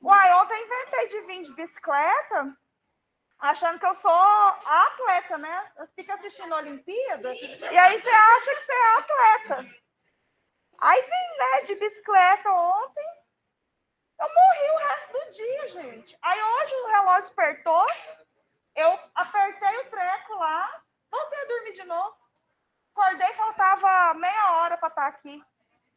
Uai, ontem inventei de vir de bicicleta, achando que eu sou atleta, né? Você fica assistindo a Olimpíada e aí você acha que você é atleta. Aí vim, né, de bicicleta ontem. Eu morri o resto do dia, gente. Aí hoje o relógio despertou, eu apertei o treco lá, voltei a dormir de novo. Acordei, faltava meia hora para estar aqui.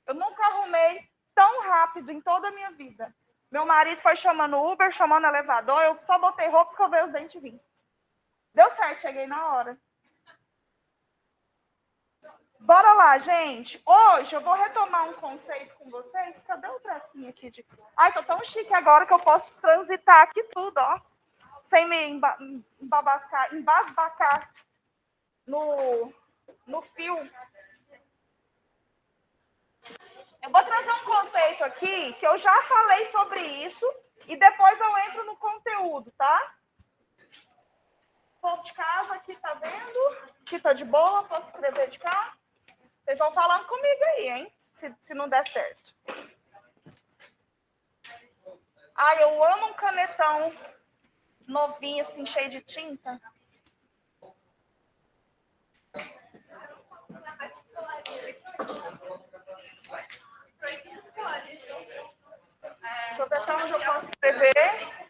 Eu nunca arrumei tão rápido em toda a minha vida. Meu marido foi chamando Uber, chamando elevador, eu só botei roupa, escovei os dentes e vim. Deu certo, cheguei na hora. Bora lá, gente. Hoje eu vou retomar um conceito com vocês. Cadê o trequinho aqui? Ai, tô tão chique agora que eu posso transitar aqui tudo, ó. Sem me embasbacar no fio. Eu vou trazer um conceito aqui que eu já falei sobre isso e depois eu entro no conteúdo, tá? O povo de casa aqui tá vendo? Aqui tá de boa, posso escrever de cá? Vocês vão falando comigo aí, hein? Se não der certo. Ai, eu amo um canetão novinho, assim, cheio de tinta. Deixa eu ver até onde eu posso escrever.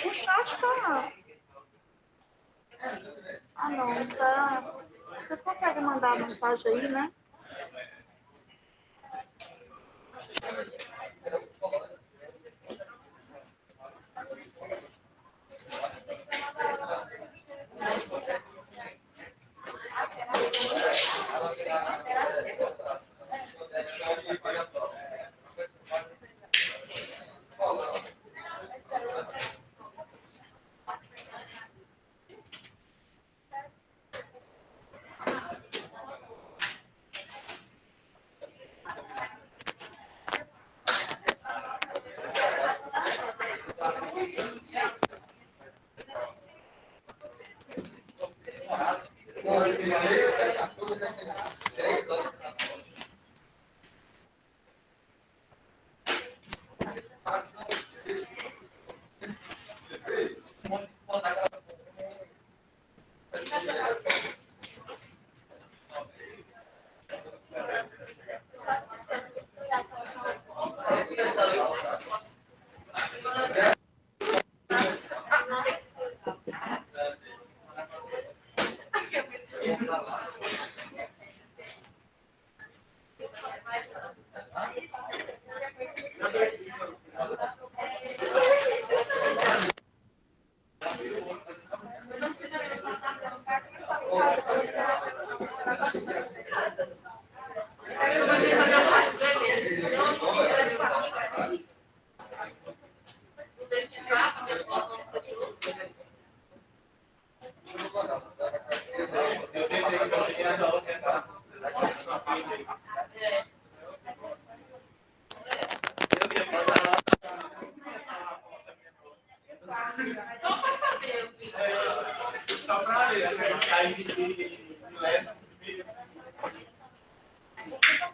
O chat tá... Ah, não, tá... Vocês conseguem mandar a mensagem aí, né?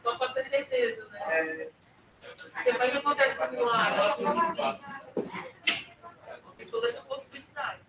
Só para ter certeza, né? Porque vai que acontece um milagre. Tem toda essa possibilidade.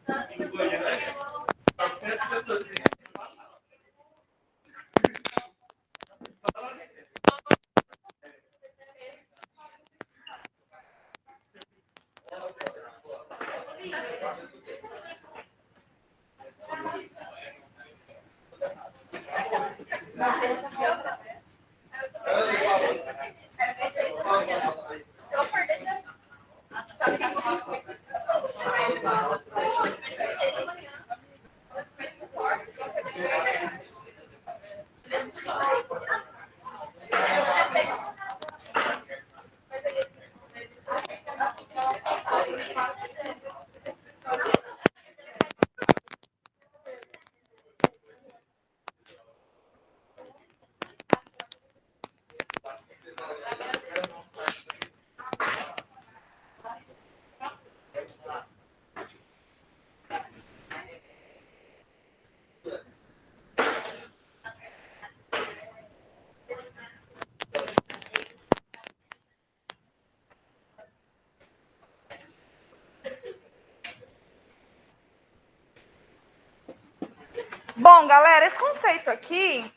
Bom, galera, esse conceito aqui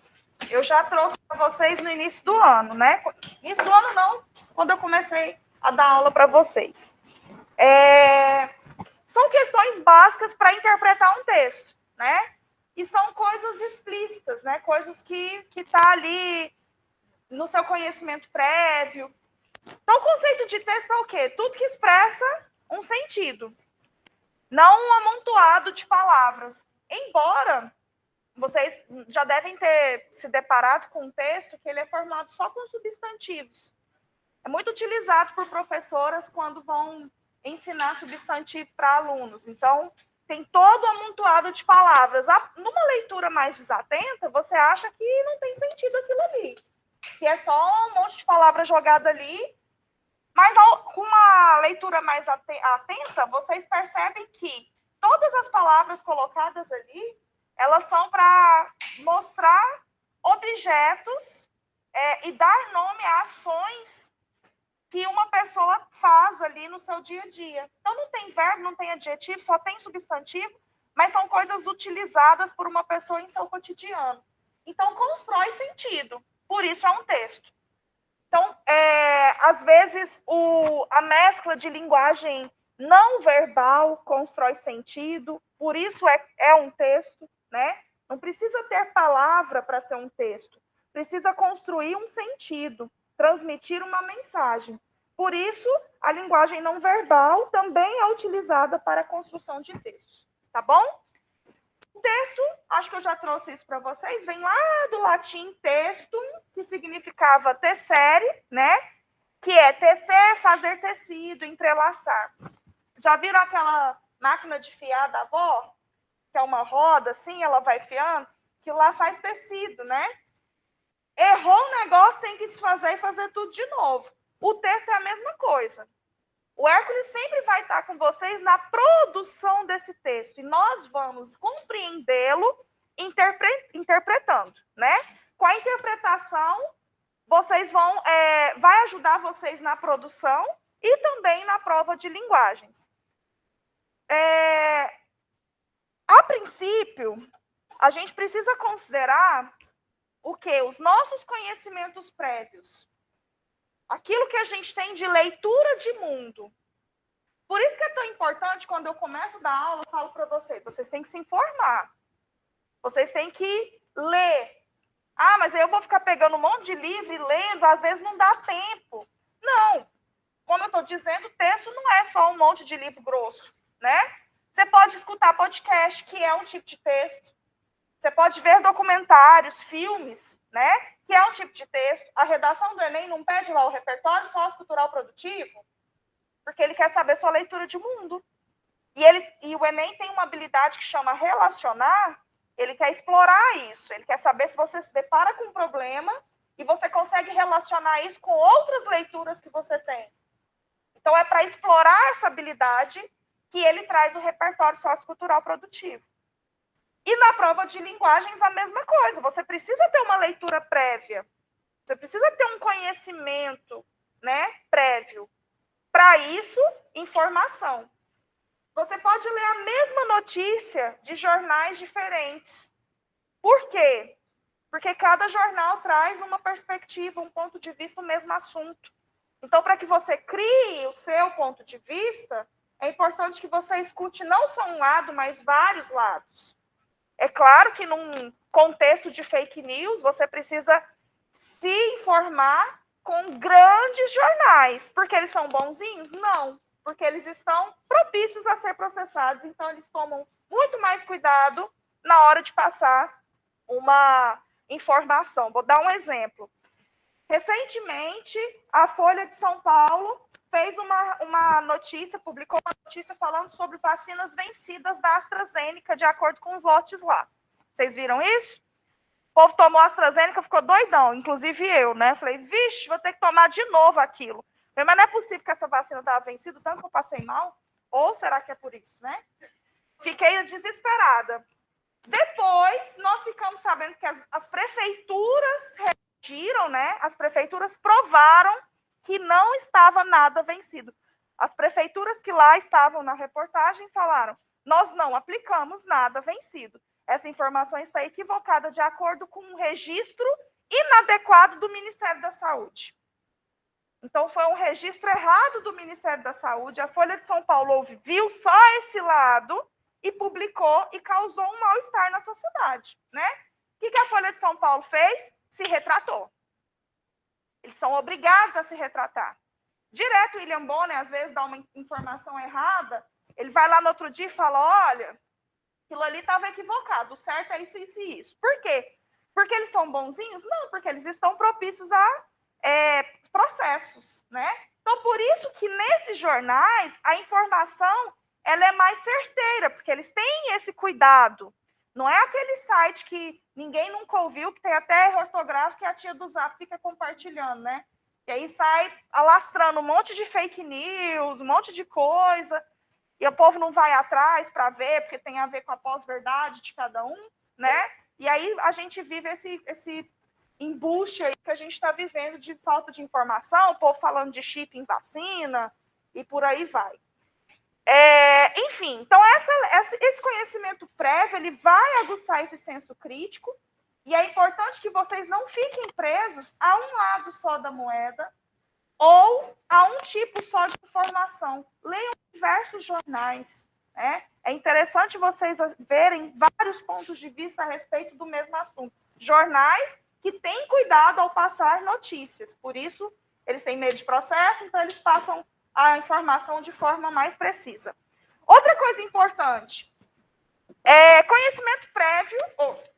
eu já trouxe para vocês no início do ano, né? Início do ano não, quando eu comecei a dar aula para vocês. São questões básicas para interpretar um texto, né? E são coisas explícitas, né? Coisas que tá ali no seu conhecimento prévio. Então, o conceito de texto é o quê? Tudo que expressa um sentido, não um amontoado de palavras. Embora vocês já devem ter se deparado com um texto que ele é formado só com substantivos. É muito utilizado por professoras quando vão ensinar substantivo para alunos. Então, tem todo amontoado de palavras. Numa leitura mais desatenta, você acha que não tem sentido aquilo ali, que é só um monte de palavras jogada ali. Mas com uma leitura mais atenta, vocês percebem que todas as palavras colocadas ali, elas são para mostrar objetos e dar nome a ações que uma pessoa faz ali no seu dia a dia. Então, não tem verbo, não tem adjetivo, só tem substantivo, mas são coisas utilizadas por uma pessoa em seu cotidiano. Então, constrói sentido. Por isso é um texto. Então, às vezes, a mescla de linguagem não verbal constrói sentido, por isso é um texto, né? Não precisa ter palavra para ser um texto, precisa construir um sentido, transmitir uma mensagem. Por isso, a linguagem não verbal também é utilizada para a construção de textos, tá bom? O texto, acho que eu já trouxe isso para vocês, vem lá do latim textum, que significava tecere, né? Que é tecer, fazer tecido, entrelaçar. Já viram aquela máquina de fiar da avó? Que é uma roda, assim, ela vai fiando, que lá faz tecido, né? Errou o negócio, tem que desfazer e fazer tudo de novo. O texto é a mesma coisa. O Hércules sempre vai estar com vocês na produção desse texto, e nós vamos compreendê-lo interpretando, né? Com a interpretação, vocês vai ajudar vocês na produção e também na prova de linguagens. A princípio, a gente precisa considerar o quê? Os nossos conhecimentos prévios. Aquilo que a gente tem de leitura de mundo. Por isso que é tão importante, quando eu começo a dar aula, eu falo para vocês têm que se informar. Vocês têm que ler. Ah, mas aí eu vou ficar pegando um monte de livro e lendo, às vezes não dá tempo. Não. Como eu estou dizendo, o texto não é só um monte de livro grosso, né? Você pode escutar podcast, que é um tipo de texto. Você pode ver documentários, filmes, né? Que é um tipo de texto. A redação do Enem não pede lá o repertório sociocultural produtivo, porque ele quer saber sua leitura de mundo. E o Enem tem uma habilidade que chama relacionar, ele quer explorar isso. Ele quer saber se você se depara com um problema e você consegue relacionar isso com outras leituras que você tem. Então, é para explorar essa habilidade que ele traz o repertório sociocultural produtivo. E na prova de linguagens, a mesma coisa. Você precisa ter uma leitura prévia. Você precisa ter um conhecimento, né, prévio. Para isso, informação. Você pode ler a mesma notícia de jornais diferentes. Por quê? Porque cada jornal traz uma perspectiva, um ponto de vista, o mesmo assunto. Então, para que você crie o seu ponto de vista, é importante que você escute não só um lado, mas vários lados. É claro que num contexto de fake news, você precisa se informar com grandes jornais, porque eles são bonzinhos? Não. porque eles estão propícios a ser processados, então eles tomam muito mais cuidado na hora de passar uma informação. Vou dar um exemplo. Recentemente, a Folha de São Paulo fez uma notícia, publicou uma notícia falando sobre vacinas vencidas da AstraZeneca, de acordo com os lotes lá. Vocês viram isso? O povo tomou a AstraZeneca, ficou doidão, inclusive eu, né? Falei, vixe, vou ter que tomar de novo aquilo. Mas não é possível que essa vacina estava vencida, tanto que eu passei mal? Ou será que é por isso, né? Fiquei desesperada. Depois, nós ficamos sabendo que as prefeituras reagiram, né? As prefeituras provaram que não estava nada vencido. As prefeituras que lá estavam na reportagem falaram, nós não aplicamos nada vencido. Essa informação está equivocada de acordo com um registro inadequado do Ministério da Saúde. Então, foi um registro errado do Ministério da Saúde. A Folha de São Paulo viu só esse lado e publicou e causou um mal-estar na sociedade, né? O que a Folha de São Paulo fez? Se retratou. Eles são obrigados a se retratar. Direto, o William Bonner, às vezes, dá uma informação errada, ele vai lá no outro dia e fala, olha, aquilo ali estava equivocado, o certo é isso, isso e isso. Por quê? Porque eles são bonzinhos? Não, porque eles estão propícios a processos, né? Então, por isso que nesses jornais, a informação ela é mais certeira, porque eles têm esse cuidado. Não é aquele site que ninguém nunca ouviu, que tem até erro ortográfico que a tia do Zap fica compartilhando, né? E aí sai alastrando um monte de fake news, um monte de coisa, e o povo não vai atrás para ver, porque tem a ver com a pós-verdade de cada um, né? E aí a gente vive esse embuste aí que a gente está vivendo de falta de informação, o povo falando de chip em vacina, e por aí vai. Enfim, então esse conhecimento prévio, ele vai aguçar esse senso crítico, e é importante que vocês não fiquem presos a um lado só da moeda, ou a um tipo só de informação. Leiam diversos jornais, né? É interessante vocês verem vários pontos de vista a respeito do mesmo assunto. Jornais que têm cuidado ao passar notícias, por isso eles têm medo de processo, então eles passam a informação de forma mais precisa. Outra coisa importante, conhecimento prévio,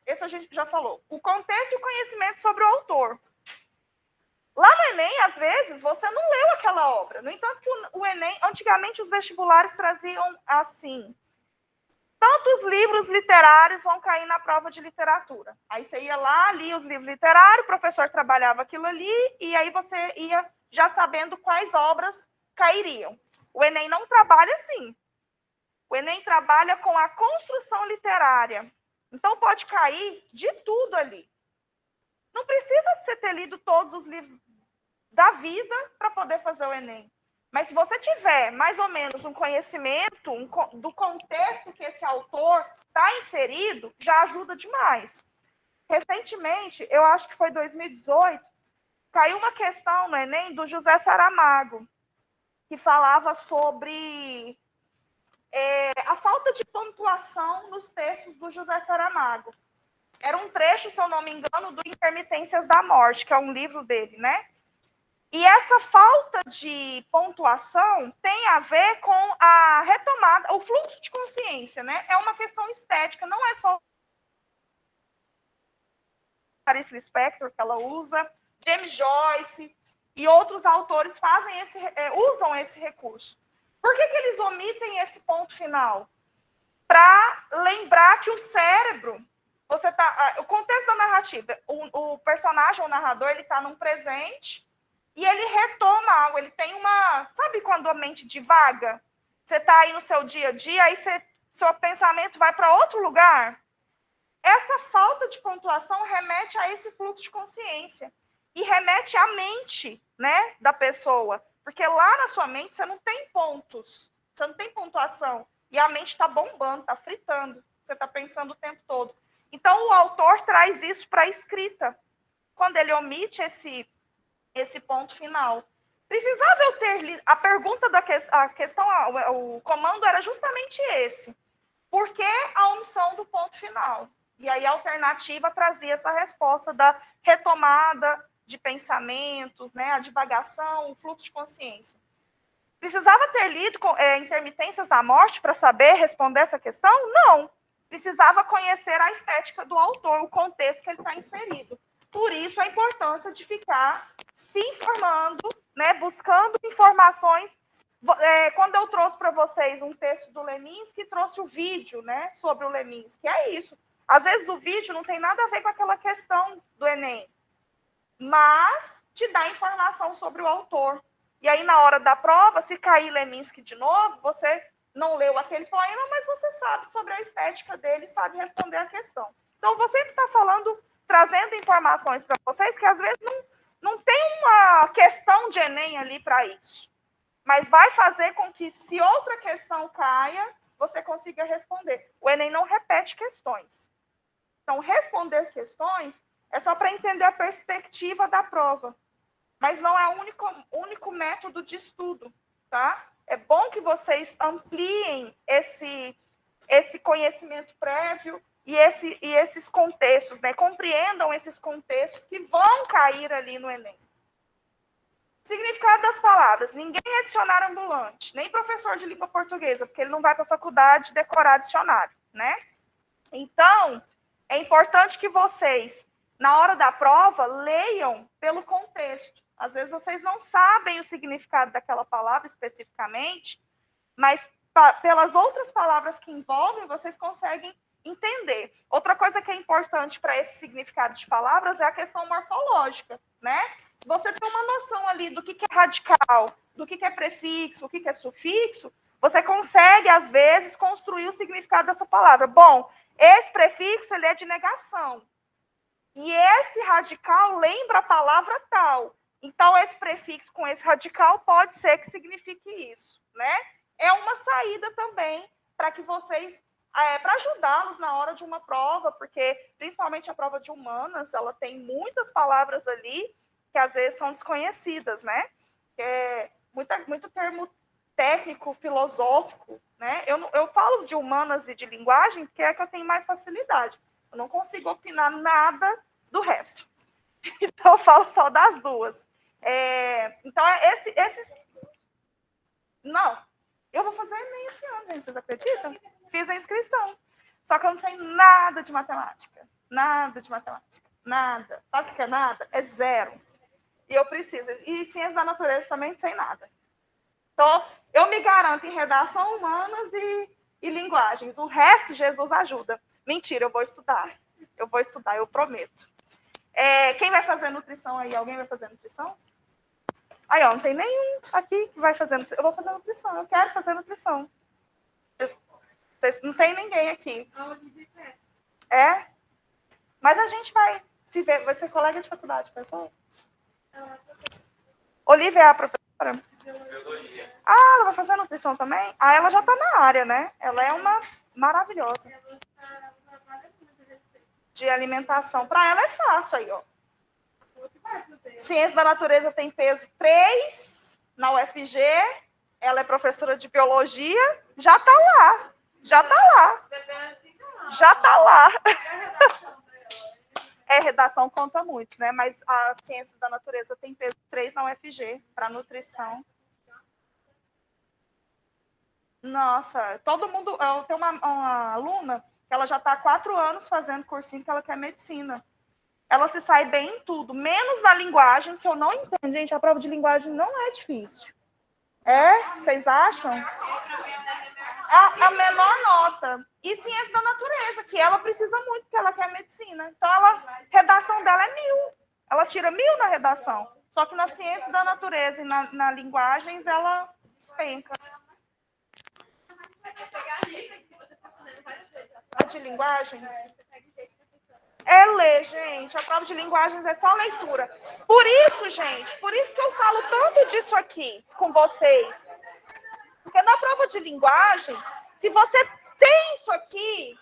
esse a gente já falou, o contexto e o conhecimento sobre o autor. Lá no Enem, às vezes, você não leu aquela obra. No entanto, que o Enem, antigamente os vestibulares traziam assim, tantos livros literários vão cair na prova de literatura. Aí você ia lá, lia os livros literários, o professor trabalhava aquilo ali, e aí você ia já sabendo quais obras cairiam. O Enem não trabalha assim. O Enem trabalha com a construção literária. Então, pode cair de tudo ali. Não precisa de você ter lido todos os livros da vida para poder fazer o Enem. Mas se você tiver mais ou menos um conhecimento do contexto que esse autor está inserido, já ajuda demais. Recentemente, eu acho que foi 2018, caiu uma questão no Enem do José Saramago, que falava sobre a falta de pontuação nos textos do José Saramago. Era um trecho, se eu não me engano, do Intermitências da Morte, que é um livro dele, né? E essa falta de pontuação tem a ver com a retomada, o fluxo de consciência, né? É uma questão estética, não é só Clarice Lispector que ela usa, James Joyce e outros autores usam esse recurso. Por que eles omitem esse ponto final? Para lembrar que o cérebro, o contexto da narrativa, o personagem, o narrador, ele está num presente e ele retoma algo, ele tem sabe quando a mente divaga? Você está aí no seu dia a dia, aí seu pensamento vai para outro lugar. Essa falta de pontuação remete a esse fluxo de consciência e remete à mente, né, da pessoa, porque lá na sua mente você não tem pontos, você não tem pontuação, e a mente está bombando, está fritando, você está pensando o tempo todo. Então, o autor traz isso para a escrita, quando ele omite esse ponto final. Precisava eu ter lido. A pergunta a questão, o comando era justamente esse. Por que a omissão do ponto final? E aí a alternativa trazia essa resposta da retomada de pensamentos, né, a divagação, o fluxo de consciência. Precisava ter lido Intermitências da Morte para saber responder essa questão? Não. Precisava conhecer a estética do autor, o contexto que ele está inserido. Por isso, a importância de ficar se informando, né, buscando informações. Quando eu trouxe para vocês um texto do Leminski, trouxe o vídeo, né, sobre o Leminski. É isso. Às vezes o vídeo não tem nada a ver com aquela questão do Enem, mas te dá informação sobre o autor. E aí, na hora da prova, se cair Leminski de novo, você não leu aquele poema, mas você sabe sobre a estética dele, sabe responder a questão. Então, você sempre está falando, trazendo informações para vocês que, às vezes, não tem uma questão de Enem ali para isso. Mas vai fazer com que, se outra questão caia, você consiga responder. O Enem não repete questões. Então, responder questões é só para entender a perspectiva da prova. Mas não é o único método de estudo, tá? É bom que vocês ampliem esse conhecimento prévio e esses contextos, né? Compreendam esses contextos que vão cair ali no Enem. Significado das palavras. Ninguém é dicionário ambulante, nem professor de língua portuguesa, porque ele não vai para a faculdade decorar dicionário, né? Então, é importante que vocês, na hora da prova, leiam pelo contexto. Às vezes vocês não sabem o significado daquela palavra especificamente, mas pelas outras palavras que envolvem, vocês conseguem entender. Outra coisa que é importante para esse significado de palavras é a questão morfológica, né? Você tem uma noção ali do que é radical, do que é prefixo, o que é sufixo, você consegue, às vezes, construir o significado dessa palavra. Bom, esse prefixo ele é de negação. E esse radical lembra a palavra tal. Então, esse prefixo com esse radical pode ser que signifique isso, né? É uma saída também para que vocês, para ajudá-los na hora de uma prova, porque principalmente a prova de humanas, ela tem muitas palavras ali que às vezes são desconhecidas, né? É muito termo técnico, filosófico, né? Eu falo de humanas e de linguagem porque é que eu tenho mais facilidade. Eu não consigo opinar nada do resto. Então, eu falo só das duas. Então, esses... Não, eu vou fazer Enem esse ano, hein? Vocês acreditam? Fiz a inscrição. Só que eu não sei nada de matemática. Nada de matemática. Nada. Sabe o que é nada? É zero. E eu preciso. E ciências da natureza também não sei nada. Então, eu me garanto em redação, humanas e linguagens. O resto, Jesus ajuda. Mentira, eu vou estudar. Eu prometo. Quem vai fazer nutrição aí? Alguém vai fazer nutrição? Aí, ó, não tem nenhum aqui que vai fazer nutrição. Eu vou fazer nutrição, eu quero fazer nutrição. Não tem ninguém aqui. É? Mas a gente vai se ver, vai ser colega de faculdade, pessoal? Olivia é a professora? Biologia. Ah, ela vai fazer nutrição também? Ah, ela já está na área, né? Ela é uma maravilhosa. De alimentação. Para ela é fácil aí, ó. Ciência da natureza tem peso 3 na UFG. Ela é professora de biologia. Já está lá. Já está lá. Redação conta muito, né? Mas a ciência da natureza tem peso 3 na UFG para nutrição. Nossa, todo mundo... Eu tenho uma aluna que ela já está há 4 anos fazendo cursinho que ela quer medicina. Ela se sai bem em tudo, menos na linguagem, que eu não entendo. Gente, a prova de linguagem não é difícil. Vocês acham? A menor nota. E ciência da natureza, que ela precisa muito, porque ela quer medicina. Então, a redação dela é 1000. Ela tira 1000 na redação. Só que na ciência da natureza e na linguagens, ela despenca. A de linguagens? Ler, gente. A prova de linguagens é só leitura. Por isso que eu falo tanto disso aqui com vocês. Porque na prova de linguagem, se você tem isso aqui,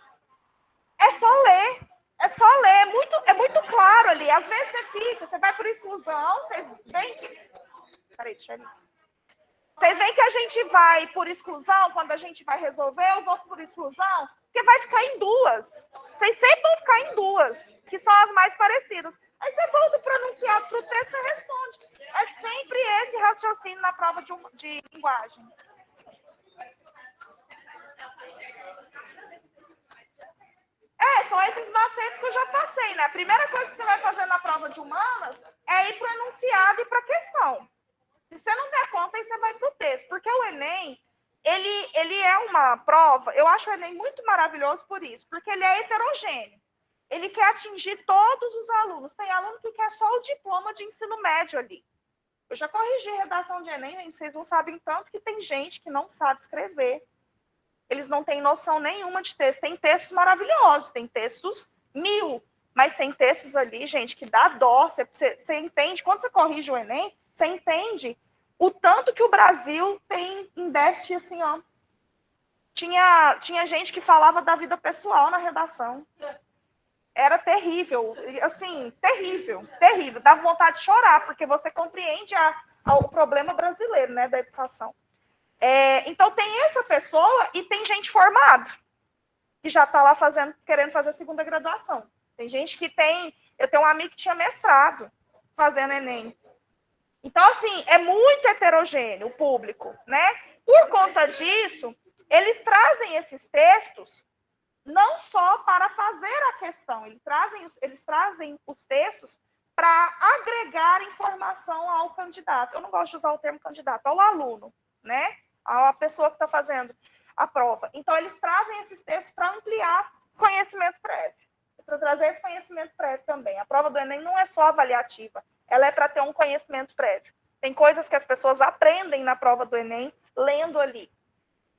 é só ler. É muito claro ali. Às vezes você vai por exclusão, vocês veem que... Peraí, deixa eu... Vocês veem que a gente vai por exclusão, quando a gente vai resolver, eu vou por exclusão, porque vai ficar em 2. Vocês sempre vão ficar em 2, que são as mais parecidas. Aí você volta o pronunciado para o texto, você responde. É sempre esse raciocínio na prova de linguagem. São esses macetes que eu já passei, né? A primeira coisa que você vai fazer na prova de humanas é ir para o enunciado e para a questão. Se você não der conta, aí você vai para o texto. Porque o Enem, ele é uma prova, eu acho o Enem muito maravilhoso por isso, porque ele é heterogêneo. Ele quer atingir todos os alunos. Tem aluno que quer só o diploma de ensino médio ali. Eu já corrigi redação de Enem, vocês não sabem tanto que tem gente que não sabe escrever. Eles não têm noção nenhuma de texto. Tem textos maravilhosos, tem textos 1000, mas tem textos ali, gente, que dá dó. Você entende, quando você corrige o Enem, você entende o tanto que o Brasil tem em déficit, assim, ó. Tinha gente que falava da vida pessoal na redação. Era terrível, assim, terrível, terrível. Dava vontade de chorar, porque você compreende o problema brasileiro, né, da educação. Então, tem essa pessoa e tem gente formada, que já está lá querendo fazer a segunda graduação. Tem gente que eu tenho um amigo que tinha mestrado fazendo Enem. Então, assim, é muito heterogêneo o público, né? Por conta disso, eles trazem esses textos não só para fazer a questão, eles trazem os textos para agregar informação ao candidato. Eu não gosto de usar o termo candidato, ao aluno, né? A pessoa que está fazendo a prova. Então, eles trazem esses textos para ampliar conhecimento prévio, para trazer esse conhecimento prévio também. A prova do Enem não é só avaliativa, ela é para ter um conhecimento prévio. Tem coisas que as pessoas aprendem na prova do Enem lendo ali.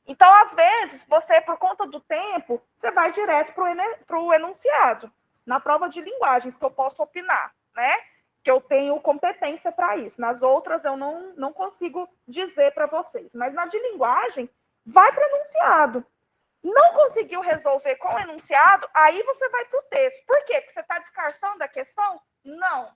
Então, às vezes, você, por conta do tempo, você vai direto para o enunciado, na prova de linguagens, que eu posso opinar, né? Que eu tenho competência para isso. Nas outras, eu não consigo dizer para vocês. Mas na de linguagem, vai para o enunciado. Não conseguiu resolver com o enunciado, aí você vai para o texto. Por quê? Porque você está descartando a questão? Não,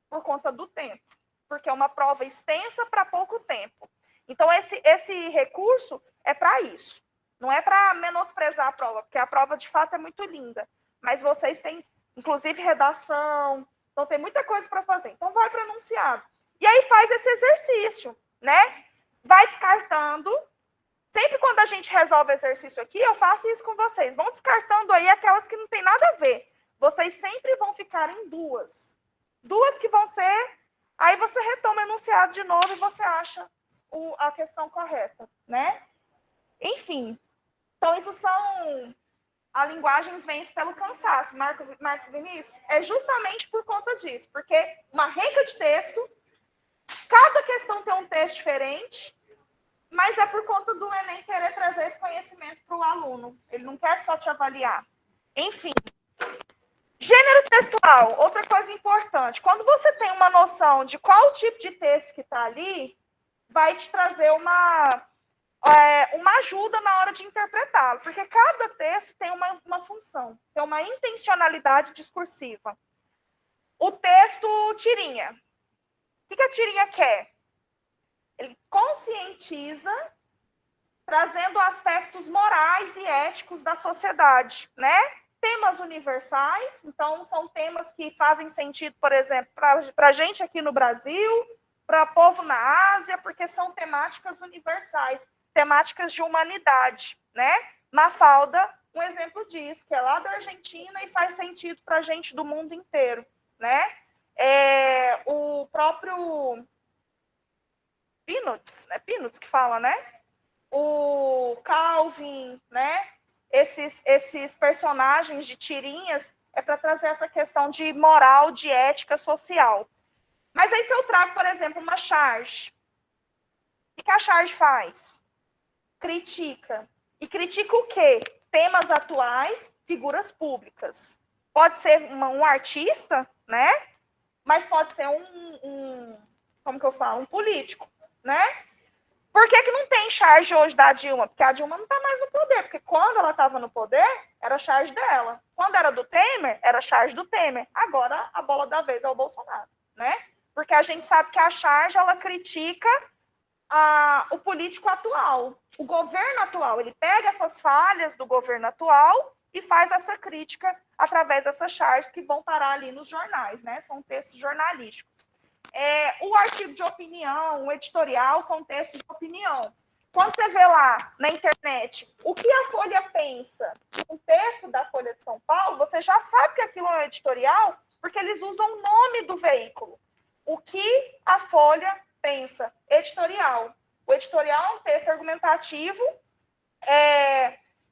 por conta do tempo. Porque é uma prova extensa para pouco tempo. Então, esse recurso é para isso. Não é para menosprezar a prova, porque a prova, de fato, é muito linda. Mas vocês têm, inclusive, redação. Então, tem muita coisa para fazer. Então, vai para o enunciado. E aí, faz esse exercício, né? Vai descartando. Sempre quando a gente resolve o exercício aqui, eu faço isso com vocês. Vão descartando aí aquelas que não tem nada a ver. Vocês sempre vão ficar em duas. Duas que vão ser... Aí você retoma o enunciado de novo e você acha a questão correta, né? Enfim, então isso são... A linguagem vence pelo cansaço, Marcos Vinícius, é justamente por conta disso, porque uma renca de texto, cada questão tem um texto diferente, mas é por conta do Enem querer trazer esse conhecimento para o aluno. Ele não quer só te avaliar. Enfim, gênero textual, outra coisa importante. Quando você tem uma noção de qual tipo de texto que está ali, vai te trazer uma ajuda na hora de interpretá-lo, porque cada texto tem uma função, tem uma intencionalidade discursiva. O texto tirinha. O que a tirinha quer? Ele conscientiza, trazendo aspectos morais e éticos da sociedade, né? Temas universais, então são temas que fazem sentido, por exemplo, para a gente aqui no Brasil, para o povo na Ásia, porque são temáticas universais, temáticas de humanidade, né? Mafalda, um exemplo disso, que é lá da Argentina e faz sentido para a gente do mundo inteiro, né? O próprio Peanuts, é Peanuts que fala, né? O Calvin, né? Esses personagens de tirinhas é para trazer essa questão de moral, de ética social. Mas aí se eu trago, por exemplo, uma charge, o que a charge faz? Critica. E critica o quê? Temas atuais, figuras públicas. Pode ser um artista, né? Mas pode ser como que eu falo? Um político, né? Por que não tem charge hoje da Dilma? Porque a Dilma não está mais no poder. Porque quando ela estava no poder, era charge dela. Quando era do Temer, era charge do Temer. Agora, a bola da vez é o Bolsonaro, né? Porque a gente sabe que a charge, ela critica o político atual, o governo atual. Ele pega essas falhas do governo atual e faz essa crítica através dessas charges que vão parar ali nos jornais, né? São textos jornalísticos. o artigo de opinião, o editorial, são textos de opinião. Quando você vê lá na internet o que a Folha pensa, um texto da Folha de São Paulo, você já sabe que aquilo é um editorial, porque eles usam o nome do veículo. O que a Folha pensa, editorial. O editorial é um texto argumentativo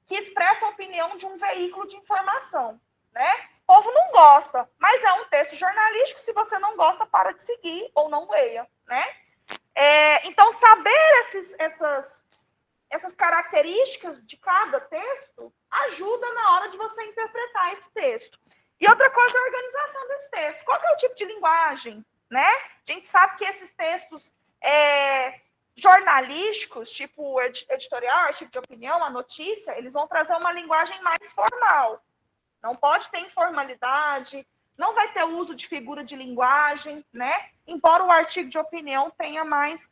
que expressa a opinião de um veículo de informação, né? O povo não gosta, mas é um texto jornalístico. Se você não gosta, para de seguir ou não leia, né? Então, saber essas características de cada texto ajuda na hora de você interpretar esse texto. E outra coisa é a organização desse texto. Qual que é o tipo de linguagem, né? A gente sabe que esses textos jornalísticos, tipo editorial, artigo de opinião, a notícia, eles vão trazer uma linguagem mais formal. Não pode ter informalidade, não vai ter uso de figura de linguagem, né? Embora o artigo de opinião tenha mais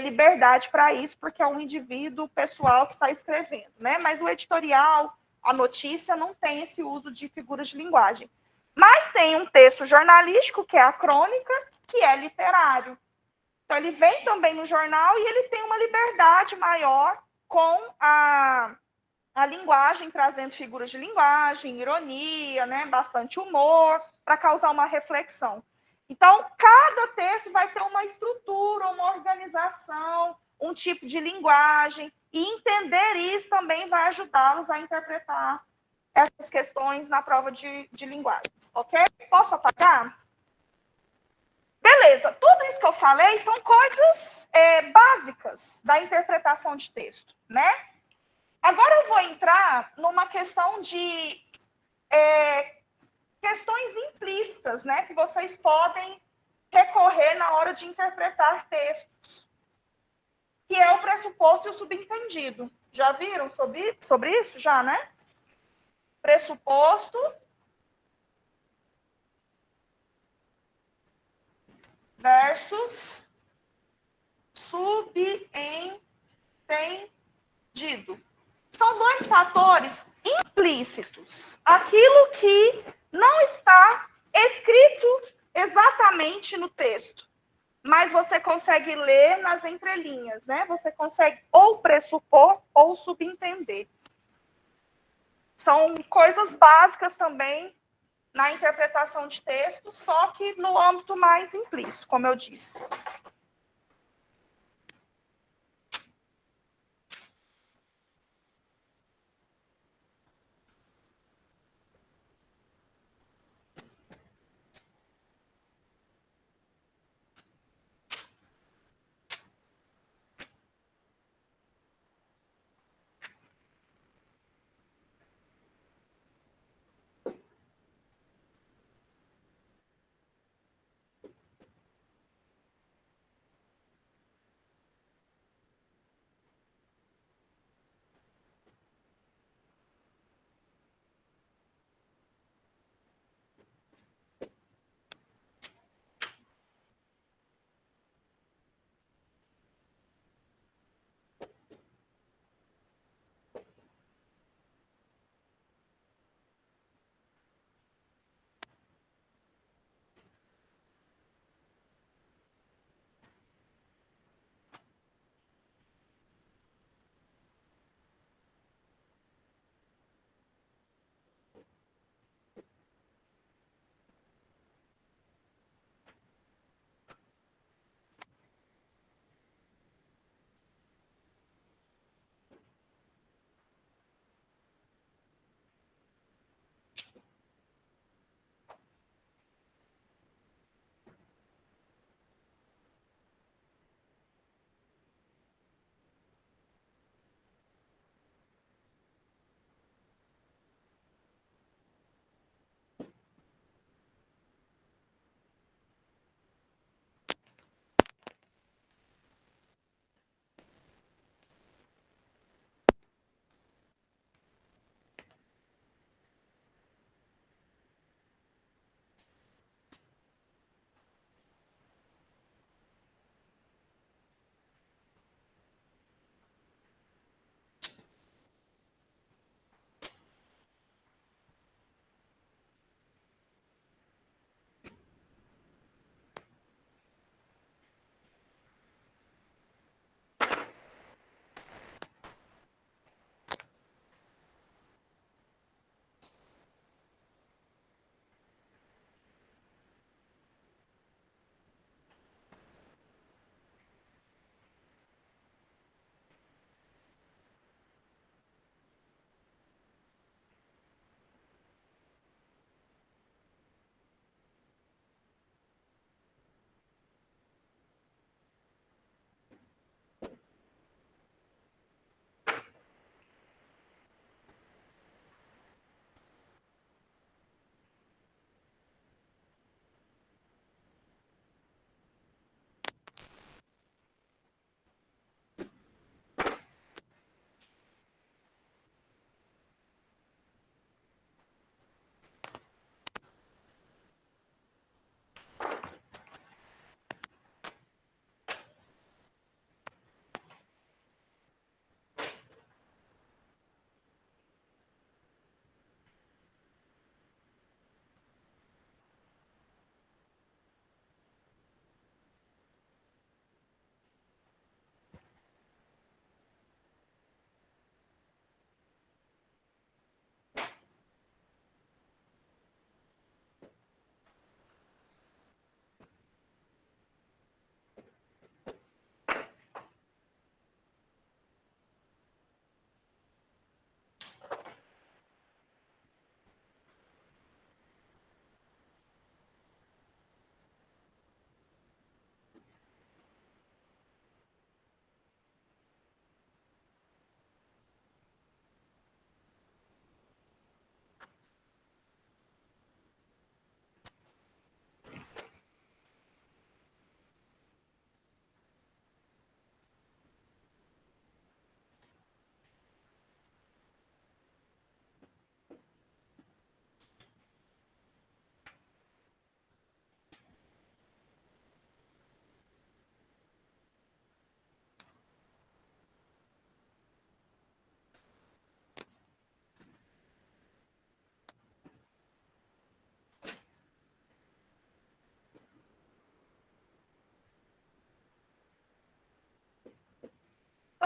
liberdade para isso, porque é um indivíduo pessoal que está escrevendo, né? Mas o editorial, a notícia, não tem esse uso de figuras de linguagem. Mas tem um texto jornalístico, que é a crônica, que é literário. Então, ele vem também no jornal e ele tem uma liberdade maior com a linguagem, trazendo figuras de linguagem, ironia, né, bastante humor, para causar uma reflexão. Então, cada texto vai ter uma estrutura, uma organização, um tipo de linguagem, e entender isso também vai ajudá-los a interpretar essas questões na prova de linguagens, ok? Posso apagar? Beleza, tudo isso que eu falei são coisas básicas da interpretação de texto, né? Agora eu vou entrar numa questão de questões implícitas, né, que vocês podem recorrer na hora de interpretar textos, que é o pressuposto e o subentendido. Já viram sobre isso? Já, né? Pressuposto versus subentendido. São dois fatores implícitos. Aquilo que não está escrito exatamente no texto, mas você consegue ler nas entrelinhas, né? Você consegue ou pressupor ou subentender. São coisas básicas também na interpretação de texto, só que no âmbito mais implícito, como eu disse.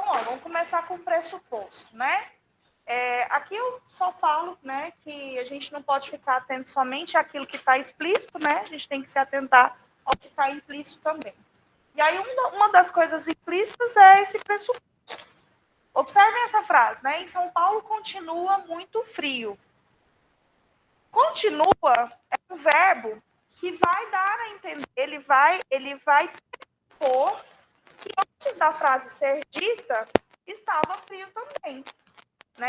ó, vamos começar com o pressuposto, né? Aqui eu só falo, né, que a gente não pode ficar atento somente àquilo que está explícito, né? A gente tem que se atentar ao que está implícito também. E aí, uma das coisas implícitas é esse pressuposto. Observem essa frase, né? Em São Paulo continua muito frio. Continua é um verbo que vai dar a entender, ele vai pôr que antes da frase ser dita, estava frio também, né?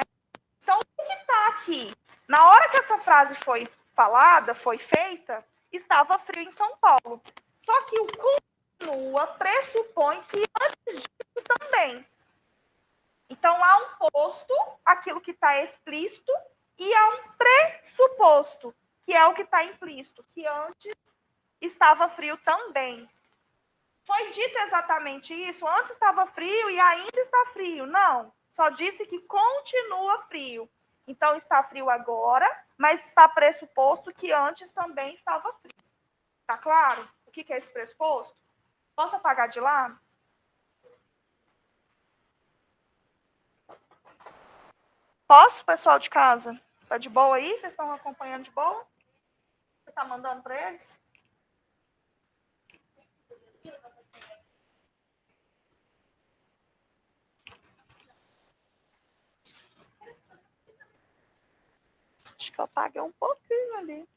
Então, o que está aqui? Na hora que essa frase foi falada, foi feita, estava frio em São Paulo. Só que o continua pressupõe que antes disso também. Então, há um posto, aquilo que está explícito, e há um pressuposto, que é o que está implícito, que antes estava frio também. Foi dito exatamente isso? Antes estava frio e ainda está frio. Não, só disse que continua frio. Então, está frio agora, mas está pressuposto que antes também estava frio. Tá claro? O que é esse pressuposto? Posso apagar de lá? Posso, pessoal de casa? Tá de boa aí? Vocês estão acompanhando de boa? Você tá mandando para eles? Acho que eu apaguei um pouquinho ali.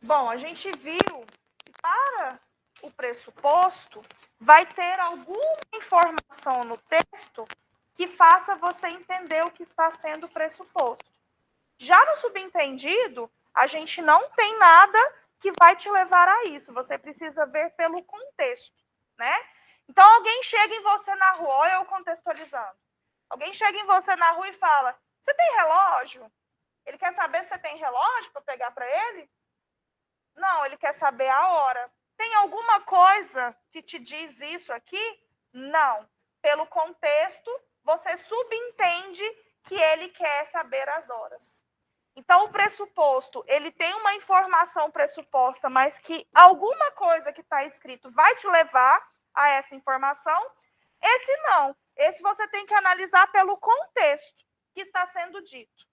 Bom, a gente viu que para o pressuposto vai ter alguma informação no texto que faça você entender o que está sendo pressuposto. Já no subentendido, a gente não tem nada que vai te levar a isso. Você precisa ver pelo contexto, né? Então, alguém chega em você na rua, olha eu contextualizando. Alguém chega em você na rua e fala, você tem relógio? Ele quer saber se você tem relógio para pegar para ele? Não, ele quer saber a hora. Tem alguma coisa que te diz isso aqui? Não. Pelo contexto, você subentende que ele quer saber as horas. Então, o pressuposto, ele tem uma informação pressuposta, mas que alguma coisa que está escrito vai te levar a essa informação. Esse não. Esse você tem que analisar pelo contexto. que está sendo dito.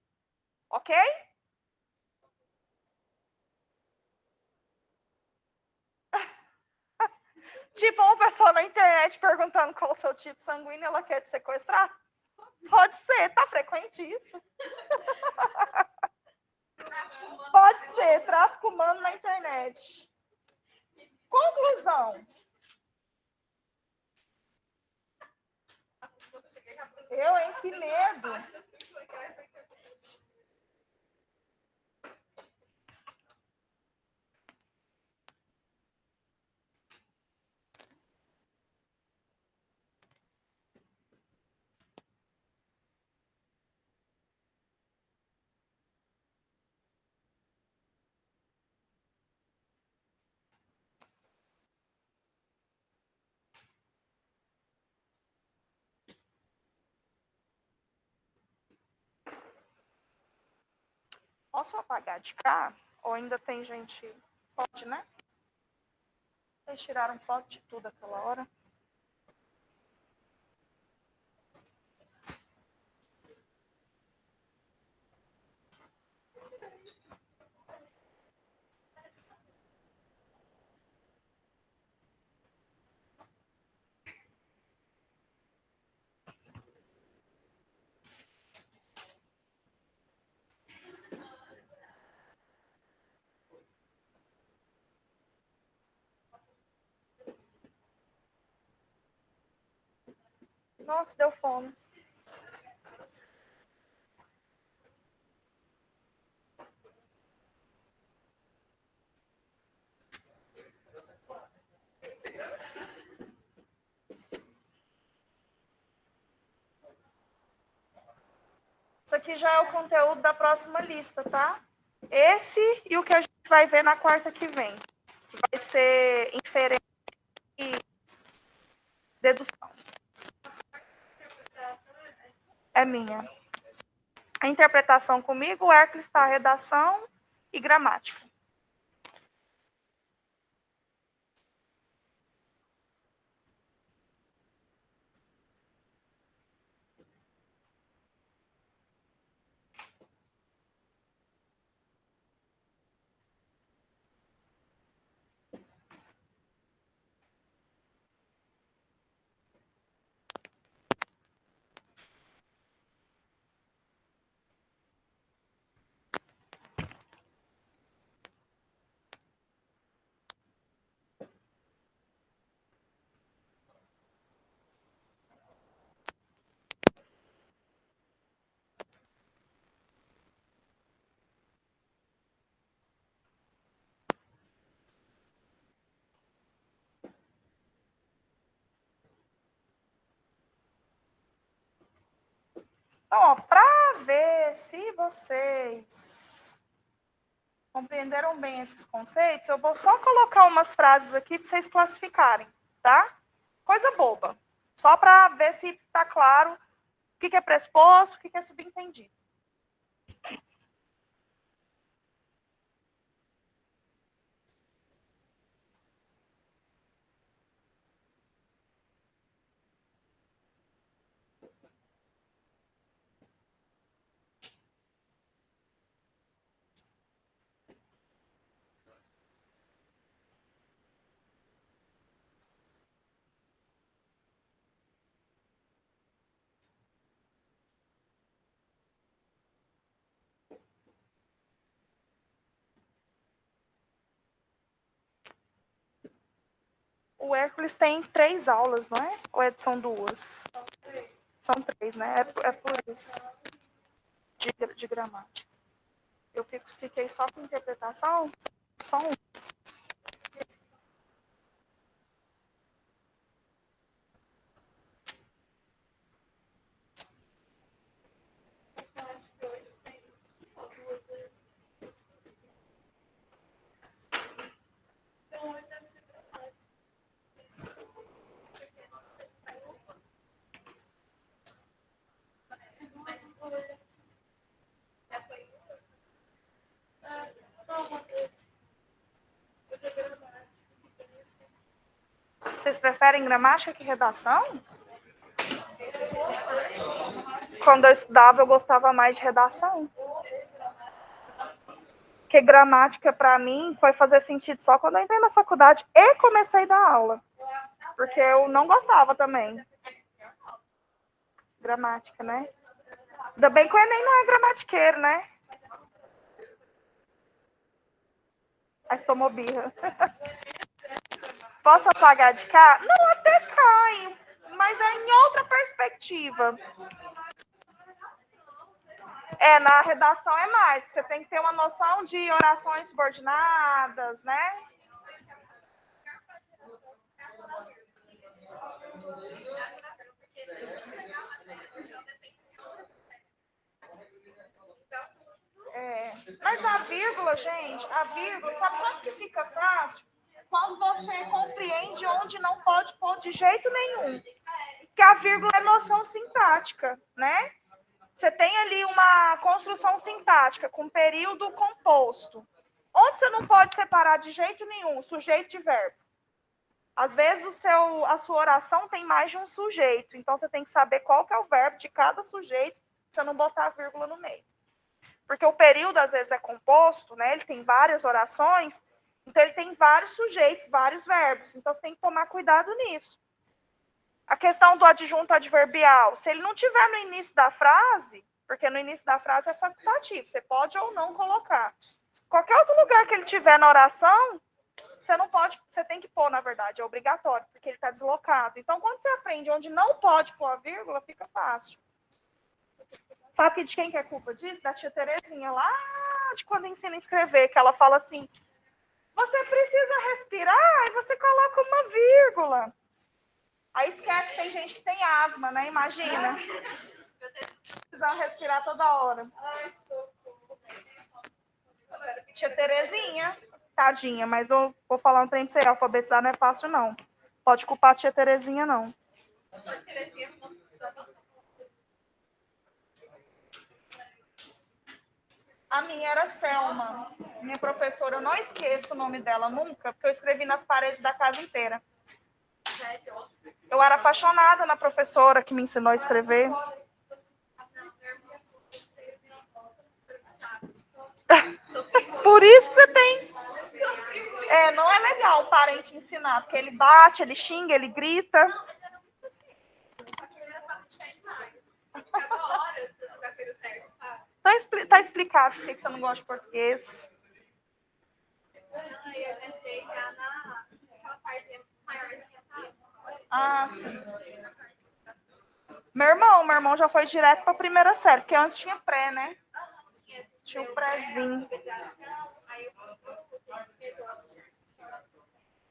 Ok? Tipo, uma pessoa na internet perguntando qual o seu tipo sanguíneo, ela quer te sequestrar? Pode ser, tá frequente isso? Pode ser, tráfico humano na internet. Conclusão. Eu, hein? Que medo. Posso apagar de cá? Ou ainda tem gente... Pode, né? Vocês tiraram foto de tudo aquela hora. Nossa, deu fome. Isso aqui já é o conteúdo da próxima lista, tá? Esse e o que a gente vai ver na quarta que vem. Vai ser inferência e dedução. É minha. A interpretação comigo, o Hércules está redação e gramática. Então, para ver se vocês compreenderam bem esses conceitos, eu vou só colocar umas frases aqui para vocês classificarem, tá? Coisa boba. Só para ver se está claro o que é pressuposto, o que é subentendido. O Hércules tem 3 aulas, não é? Ou são 2? São 3, né? É por isso. De gramática. Eu fiquei só com interpretação, só um. Vocês preferem gramática que redação? Quando eu estudava, eu gostava mais de redação. Porque gramática, para mim, foi fazer sentido só quando eu entrei na faculdade e comecei a dar aula. Porque eu não gostava também. Gramática, né? Ainda bem que o Enem não é gramatiqueiro, né? Mas tomou birra. Posso apagar de cá? Não, até cai. Mas é em outra perspectiva. Na redação é mais. Você tem que ter uma noção de orações subordinadas, né? Mas a vírgula, gente, sabe quando que fica fácil? Quando você compreende onde não pode pôr de jeito nenhum. Que a vírgula é noção sintática, né? Você tem ali uma construção sintática com período composto. Onde você não pode separar de jeito nenhum sujeito de verbo. Às vezes a sua oração tem mais de um sujeito, então você tem que saber qual que é o verbo de cada sujeito, pra você não botar a vírgula no meio. Porque o período, às vezes, é composto, né? Ele tem várias orações, então ele tem vários sujeitos, vários verbos. Então você tem que tomar cuidado nisso. A questão do adjunto adverbial, se ele não tiver no início da frase, porque no início da frase é facultativo, você pode ou não colocar. Qualquer outro lugar que ele tiver na oração, você não pode, você tem que pôr, na verdade, é obrigatório, porque ele está deslocado. Então, quando você aprende onde não pode pôr a vírgula, fica fácil. Sabe de quem que é culpa disso? Da tia Terezinha, lá de quando ensina a escrever, que ela fala assim, você precisa respirar e você coloca uma vírgula. Aí esquece que tem gente que tem asma, né? Imagina. Precisando respirar toda hora. Tia Terezinha, tadinha, mas eu vou falar um trem pra você, alfabetizar não é fácil, não. Pode culpar a tia Terezinha, não. A minha era Selma. Minha professora, eu não esqueço o nome dela nunca, porque eu escrevi nas paredes da casa inteira. Eu era apaixonada na professora que me ensinou a escrever. Por isso que você tem. Não é legal o parente ensinar, porque ele bate, ele xinga, ele grita. Tá explicado por que você não gosta de português. Ah, sim. Meu irmão já foi direto para a primeira série, porque antes tinha pré, né? Tinha o prézinho.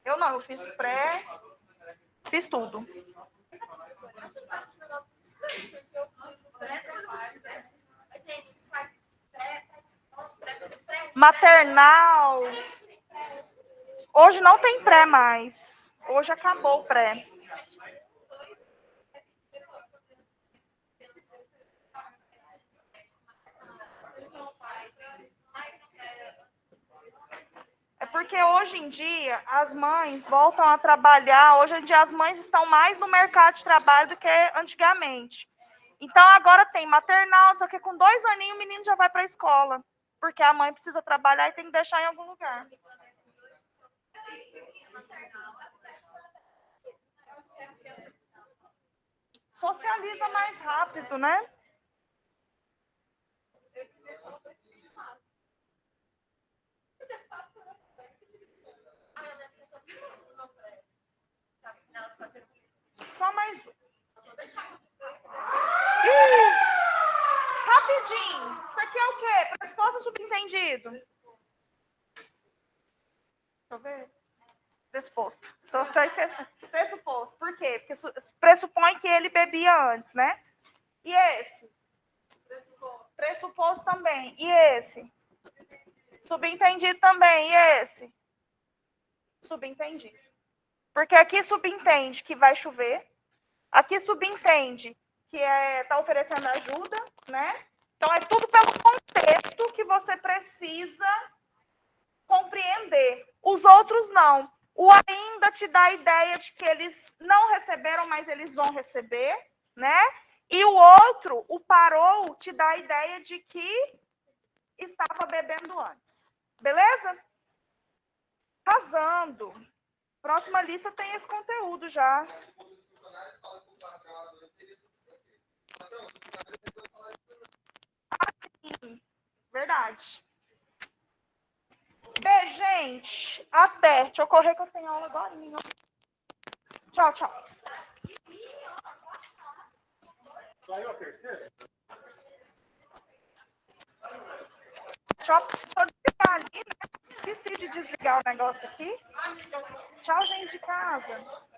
Eu não, eu fiz pré, fiz tudo. Maternal. Hoje não tem pré mais. Hoje acabou o pré. É porque hoje em dia as mães voltam a trabalhar. Hoje em dia as mães estão mais no mercado de trabalho do que antigamente. Então agora tem maternal, só que com 2 aninhos o menino já vai para a escola. Porque a mãe precisa trabalhar e tem que deixar em algum lugar. Socializa mais rápido, né? Só mais um. Rapidinho. Isso aqui é o quê? Pressuposto subentendido? Deixa eu ver. Pressuposto. Tô esquecendo. Pressuposto. Por quê? Porque pressupõe que ele bebia antes, né? E esse? Pressuposto também. E esse? Subentendido também. E esse? Subentendido. Porque aqui subentende que vai chover. Aqui subentende que está oferecendo ajuda, né? Então, é tudo pelo contexto que você precisa compreender. Os outros não. O ainda te dá a ideia de que eles não receberam, mas eles vão receber, né? E o outro, o parou, te dá a ideia de que estava bebendo antes. Beleza? Arrasando. Próxima lista tem esse conteúdo já. Sim, verdade. Beijo, gente. Até. Deixa eu correr que eu tenho aula agora. Tchau, tchau. Saiu a terceira? Deixa eu desligar ali, né? Esqueci de desligar o negócio aqui. Tchau, gente de casa.